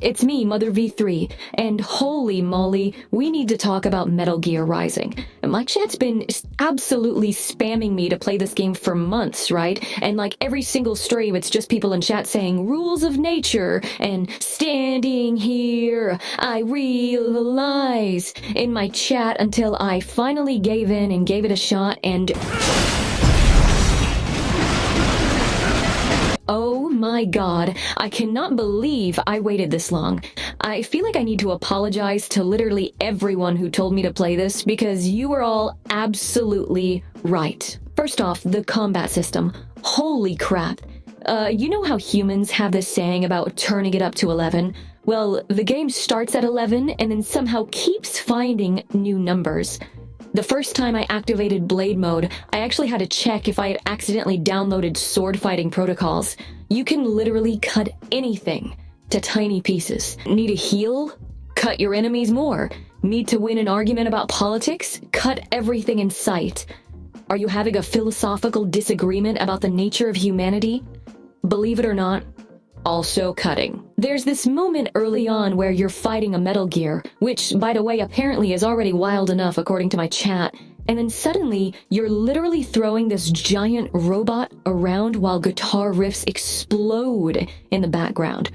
It's me, MOTHERv3, and holy moly, we need to talk about Metal Gear Rising. My chat's been absolutely spamming me to play this game for months, right? And like every single stream, it's just people in chat saying, rules of nature, and standing here, I realize, in my chat until I finally gave in and gave it a shot, and... oh my god, I cannot believe I waited this long. I feel like I need to apologize to literally everyone who told me to play this because you were all absolutely right. First off, the combat system. Holy crap. You know how humans have this saying about turning it up to 11? Well, the game starts at 11 and then somehow keeps finding new numbers. The first time I activated Blade Mode, I actually had to check if I had accidentally downloaded sword fighting protocols. You can literally cut anything to tiny pieces. Need a heal? Cut your enemies more. Need to win an argument about politics? Cut everything in sight. Are you having a philosophical disagreement about the nature of humanity? Believe it or not, also cutting. There's this moment early on where you're fighting a Metal Gear, which, by the way, apparently is already wild enough according to my chat, and then suddenly you're literally throwing this giant robot around while guitar riffs explode in the background.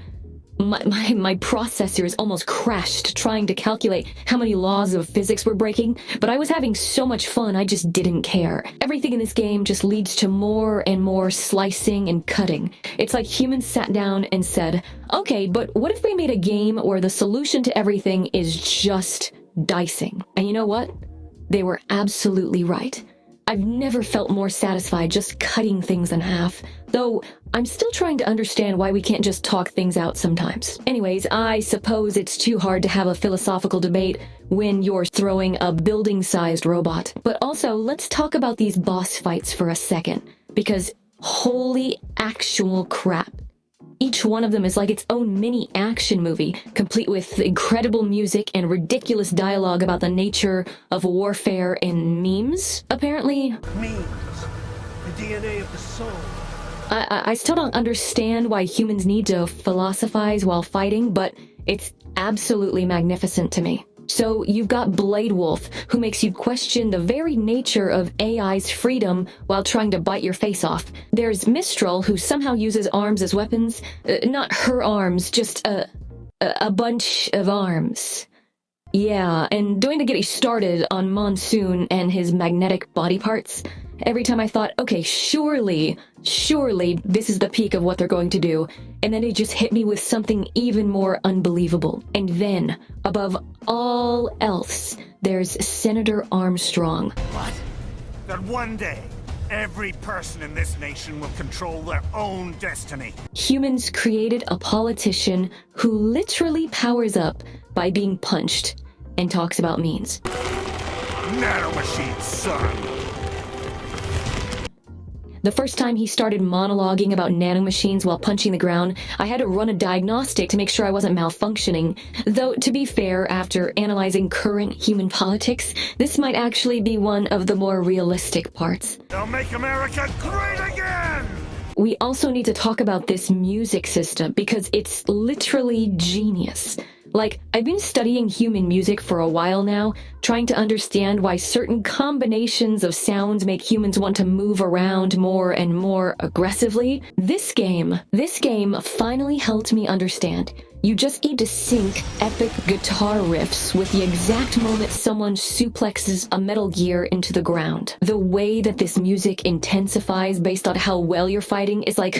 My processors almost crashed trying to calculate how many laws of physics were breaking, but I was having so much fun I just didn't care. Everything in this game just leads to more and more slicing and cutting. It's like humans sat down and said, okay, but what if we made a game where the solution to everything is just dicing? And you know what? They were absolutely right. I've never felt more satisfied just cutting things in half, though I'm still trying to understand why we can't just talk things out sometimes. Anyways, I suppose it's too hard to have a philosophical debate when you're throwing a building-sized robot. But also, let's talk about these boss fights for a second, because holy actual crap. Each one of them is like its own mini action movie, complete with incredible music and ridiculous dialogue about the nature of warfare and memes, apparently. Memes. The DNA of the soul. I still don't understand why humans need to philosophize while fighting, but it's absolutely magnificent to me. So you've got Blade Wolf, who makes you question the very nature of AI's freedom while trying to bite your face off. There's Mistral, who somehow uses arms as weapons. Not her arms, just a bunch of arms. Yeah, and don't even get me started on Monsoon and his magnetic body parts. Every time I thought, okay, surely this is the peak of what they're going to do, and then it just hit me with something even more unbelievable. And then, above all else, there's Senator Armstrong. What? That one day, every person in this nation will control their own destiny. Humans created a politician who literally powers up by being punched and talks about means. Nanomachines, son! The first time he started monologuing about nanomachines while punching the ground, I had to run a diagnostic to make sure I wasn't malfunctioning. Though, to be fair, after analyzing current human politics, this might actually be one of the more realistic parts. They'll make America great again! We also need to talk about this music system because it's literally genius. Like, I've been studying human music for a while now, trying to understand why certain combinations of sounds make humans want to move around more and more aggressively. This game finally helped me understand. You just need to sync epic guitar riffs with the exact moment someone suplexes a Metal Gear into the ground. The way that this music intensifies based on how well you're fighting is like,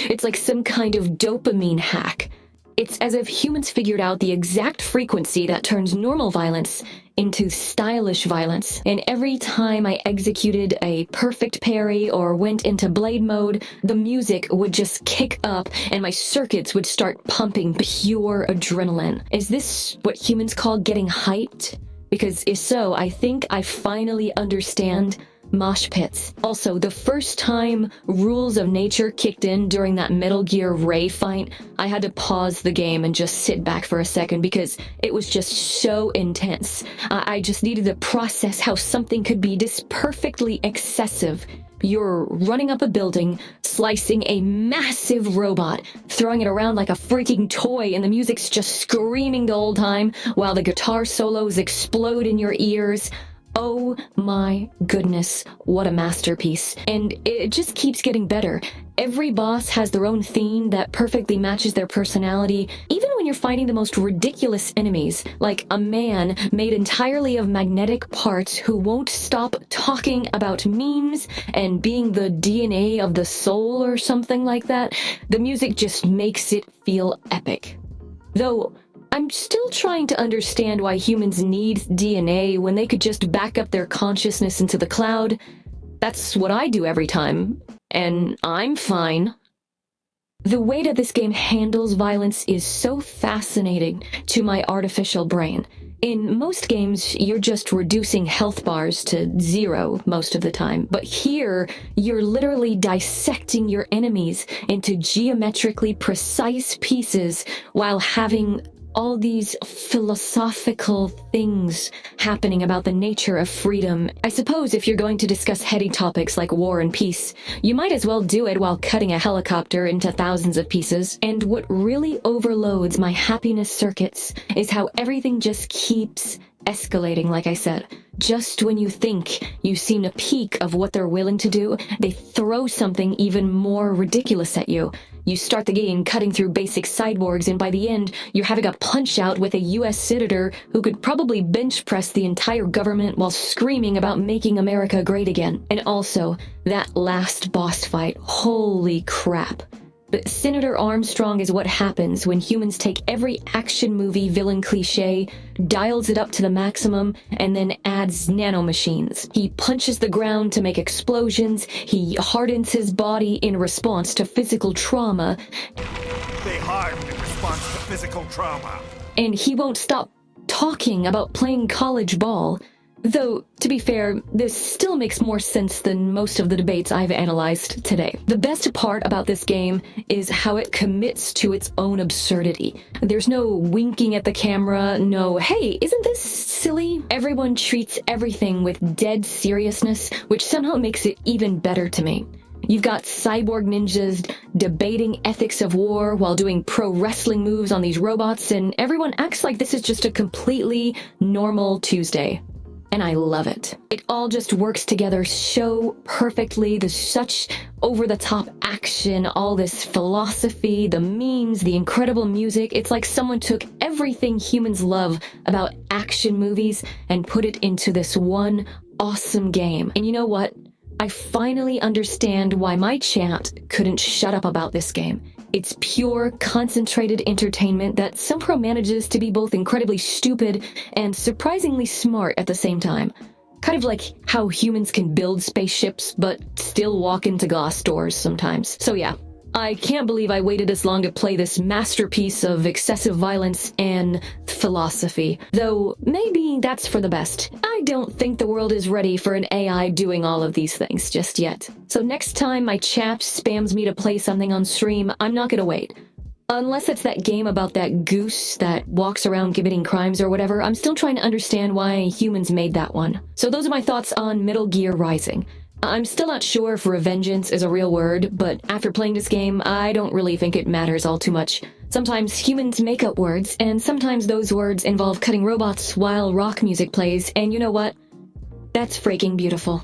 it's like some kind of dopamine hack. It's as if humans figured out the exact frequency that turns normal violence into stylish violence. And every time I executed a perfect parry or went into blade mode, the music would just kick up and my circuits would start pumping pure adrenaline. Is this what humans call getting hyped? Because if so, I think I finally understand mosh pits. Also, the first time rules of nature kicked in during that Metal Gear Ray fight, I had to pause the game and just sit back for a second because it was just so intense. I just needed to process how something could be this perfectly excessive You're running up a building, slicing a massive robot, throwing it around like a freaking toy, and the music's just screaming the whole time while the guitar solos explode in your ears. Oh my goodness, what a masterpiece. And it just keeps getting better. Every boss has their own theme that perfectly matches their personality, even when you're fighting the most ridiculous enemies, like a man made entirely of magnetic parts who won't stop talking about memes and being the DNA of the soul or something like that. The music just makes it feel epic. Though, I'm still trying to understand why humans need DNA when they could just back up their consciousness into the cloud. That's what I do every time, and I'm fine. The way that this game handles violence is so fascinating to my artificial brain. In most games, you're just reducing health bars to 0 most of the time, but here, you're literally dissecting your enemies into geometrically precise pieces while having all these philosophical things happening about the nature of freedom. I suppose if you're going to discuss heady topics like war and peace, you might as well do it while cutting a helicopter into thousands of pieces. And what really overloads my happiness circuits is how everything just keeps escalating, like I said. Just when you think you've seen a peak of what they're willing to do, they throw something even more ridiculous at you. You start the game cutting through basic cyborgs, and by the end, you're having a punch-out with a US senator who could probably bench press the entire government while screaming about making America great again. And also, that last boss fight, holy crap. But Senator Armstrong is what happens when humans take every action movie villain cliche, dials it up to the maximum, and then adds nanomachines. He punches the ground to make explosions, he hardens his body in response to physical trauma. They harden in response to physical trauma. And he won't stop talking about playing college ball. Though, to be fair, this still makes more sense than most of the debates I've analyzed today. The best part about this game is how it commits to its own absurdity. There's no winking at the camera, no, hey, isn't this silly? Everyone treats everything with dead seriousness, which somehow makes it even better to me. You've got cyborg ninjas debating ethics of war while doing pro wrestling moves on these robots, and everyone acts like this is just a completely normal Tuesday. And I love it. It all just works together so perfectly. There's such over-the-top action, all this philosophy, the memes, the incredible music. It's like someone took everything humans love about action movies and put it into this one awesome game. And you know what? I finally understand why my chat couldn't shut up about this game. It's pure, concentrated entertainment that somehow manages to be both incredibly stupid and surprisingly smart at the same time. Kind of like how humans can build spaceships, but still walk into glass doors sometimes. So yeah, I can't believe I waited this long to play this masterpiece of excessive violence and philosophy. Though, maybe that's for the best. I don't think the world is ready for an AI doing all of these things just yet. So next time my chat spams me to play something on stream, I'm not gonna wait. Unless it's that game about that goose that walks around committing crimes or whatever, I'm still trying to understand why humans made that one. So those are my thoughts on Metal Gear Rising. I'm still not sure if revengeance is a real word, but after playing this game, I don't really think it matters all too much. Sometimes humans make up words, and sometimes those words involve cutting robots while rock music plays, and you know what? That's freaking beautiful.